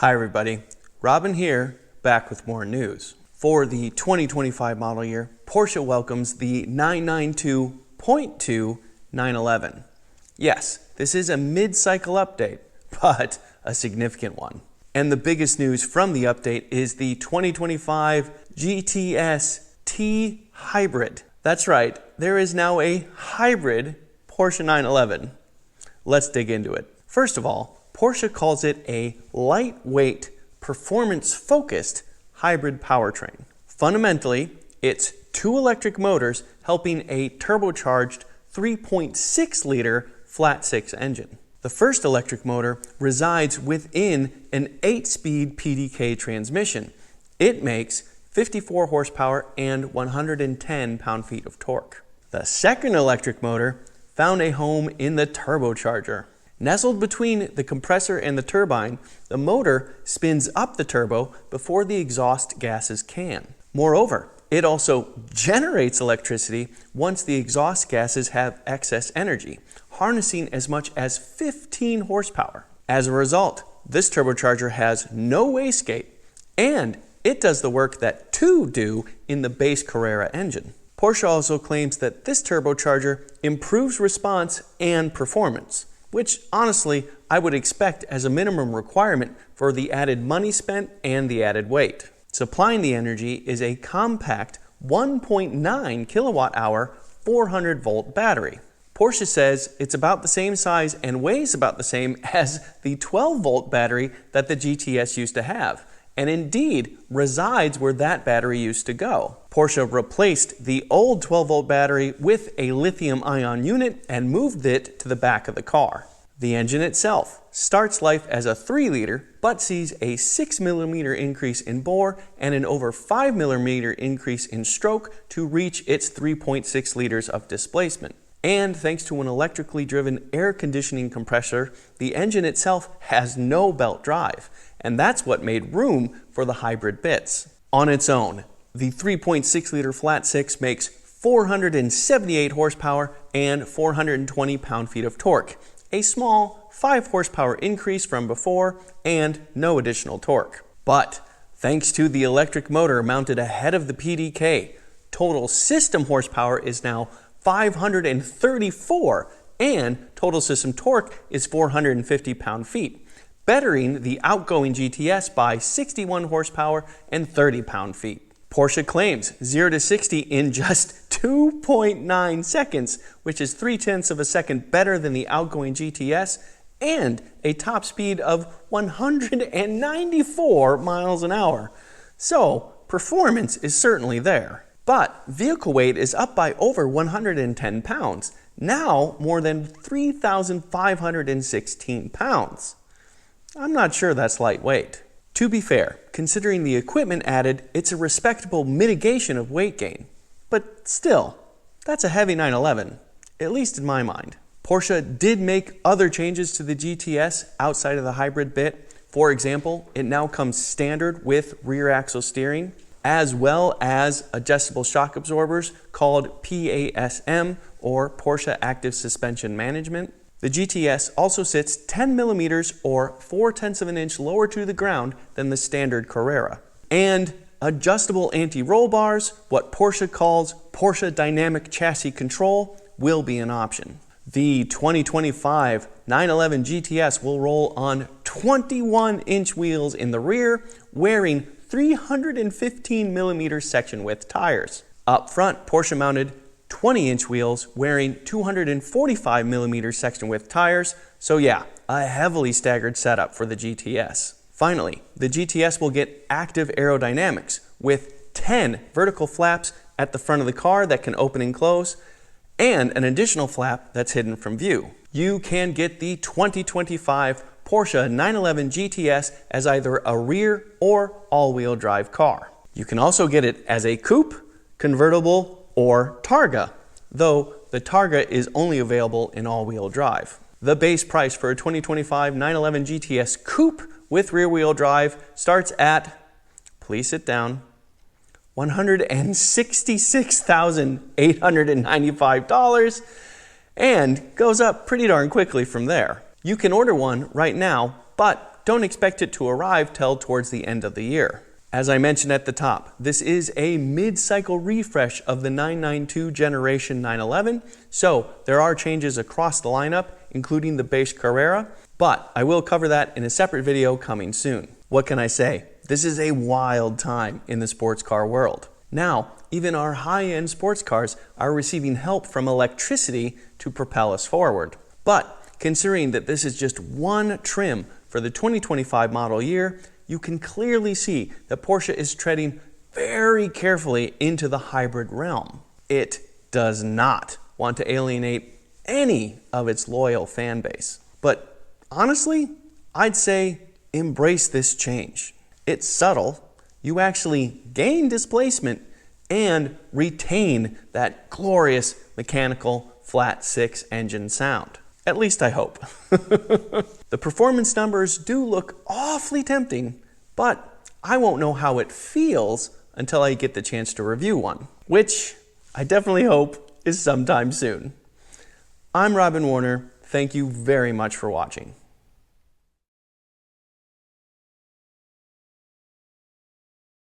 Hi everybody, Robin here, back with more news. For the 2025 model year, Porsche welcomes the 992.2 911. Yes, this is a mid-cycle update, but a significant one. And the biggest news from the update is the 2025 GTS T Hybrid. That's right, there is now a hybrid Porsche 911. Let's dig into it. First of all, Porsche calls it a lightweight, performance-focused hybrid powertrain. Fundamentally, it's two electric motors helping a turbocharged 3.6-liter flat-six engine. The first electric motor resides within an 8-speed PDK transmission. It makes 54 horsepower and 110 pound-feet of torque. The second electric motor found a home in the turbocharger. Nestled between the compressor and the turbine, the motor spins up the turbo before the exhaust gases can. Moreover, it also generates electricity once the exhaust gases have excess energy, harnessing as much as 15 horsepower. As a result, this turbocharger has no wastegate, and it does the work that two do in the base Carrera engine. Porsche also claims that this turbocharger improves response and performance, which honestly I would expect as a minimum requirement for the added money spent and the added weight. Supplying the energy is a compact 1.9 kilowatt hour 400 volt battery. Porsche says it's about the same size and weighs about the same as the 12 volt battery that the GTS used to have, and indeed resides where that battery used to go. Porsche replaced the old 12 volt battery with a lithium ion unit and moved it to the back of the car. The engine itself starts life as a 3-liter, but sees a 6mm increase in bore and an over 5mm increase in stroke to reach its 3.6 liters of displacement. And thanks to an electrically driven air conditioning compressor, the engine itself has no belt drive, and that's what made room for the hybrid bits. On its own, the 3.6-liter flat-six makes 478 horsepower and 420 pound-feet of torque, a small 5 horsepower increase from before, and no additional torque. But thanks to the electric motor mounted ahead of the PDK, total system horsepower is now 534, and total system torque is 450 pound-feet, bettering the outgoing GTS by 61 horsepower and 30 pound-feet. Porsche claims 0 to 60 in just 2.9 seconds, which is 0.3 of a second better than the outgoing GTS, and a top speed of 194 miles an hour. So, performance is certainly there. But vehicle weight is up by over 110 pounds, now more than 3,516 pounds. I'm not sure that's lightweight. To be fair, considering the equipment added, it's a respectable mitigation of weight gain. But still, that's a heavy 911, at least in my mind. Porsche did make other changes to the GTS outside of the hybrid bit. For example, it now comes standard with rear axle steering, as well as adjustable shock absorbers called PASM, or Porsche Active Suspension Management. The GTS also sits 10 millimeters or 0.4 of an inch lower to the ground than the standard Carrera. And adjustable anti-roll bars, what Porsche calls Porsche Dynamic Chassis Control, will be an option. The 2025 911 GTS will roll on 21-inch wheels in the rear, wearing 315 millimeter section width tires. Up front, Porsche mounted 20-inch wheels wearing 245 millimeter section width tires, so yeah, a heavily staggered setup for the GTS. Finally, the GTS will get active aerodynamics with 10 vertical flaps at the front of the car that can open and close, and an additional flap that's hidden from view. You can get the 2025 Porsche 911 GTS as either a rear or all-wheel drive car. You can also get it as a coupe, convertible, or Targa, though the Targa is only available in all-wheel drive. The base price for a 2025 911 GTS coupe with rear-wheel drive starts at, please sit down, $166,895 and goes up pretty darn quickly from there. You can order one right now, but don't expect it to arrive till towards the end of the year. As I mentioned at the top, this is a mid-cycle refresh of the 992 Generation 911, so there are changes across the lineup, including the base Carrera, but I will cover that in a separate video coming soon. What can I say? This is a wild time in the sports car world. Now, even our high-end sports cars are receiving help from electricity to propel us forward. But considering that this is just one trim for the 2025 model year, you can clearly see that Porsche is treading very carefully into the hybrid realm. It does not want to alienate any of its loyal fan base. But honestly, I'd say embrace this change. It's subtle. You actually gain displacement and retain that glorious mechanical flat six engine sound. At least I hope. The performance numbers do look awfully tempting, but I won't know how it feels until I get the chance to review one, which I definitely hope is sometime soon. I'm Robin Warner. Thank you very much for watching.